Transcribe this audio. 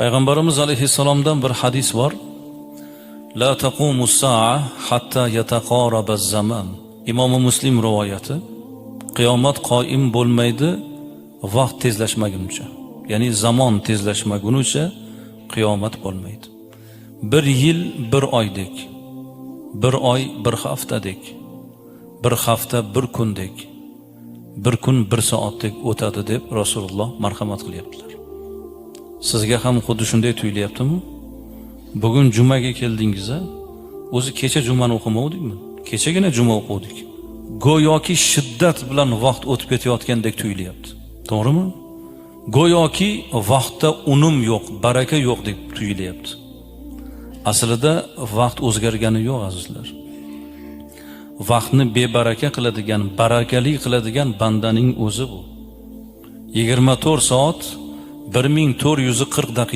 Payg'ambarimiz alayhissalomdan bir hadis bor. La taqumus sa'a hatta yataqarabaz zaman. Imom Muslim rivoyati. Qiyomat qoim bo'lmaydi vaqt tezlashmaguncha. Ya'ni zamon tezlashmaguncha qiyomat bo'lmaydi. Bir yil bir oydek, bir oy bir haftadek, bir hafta bir kundek, bir kun bir soatdek o'tadi deb Rasululloh marhamat qilyaptilar. Sizga ham xuddi shunday tuyulyaptimi? Bugun jumaga keldingiz-a? O'zi kecha jumani o'qimovdikmi? Kechagina juma o'qidik. Go'yoki shiddat bilan vaqt o'tib ketayotgandek tuyulyapti. To'g'rimi? Go'yoki vaqtda unum yo'q, baraka yo'q deb tuyulyapti. Aslida vaqt o'zgargani yo'q, azizlar. Vaqtni bebaraka qiladigan, barakali qiladigan bandaning o'zi bu. 24 soat 1440 daqiqa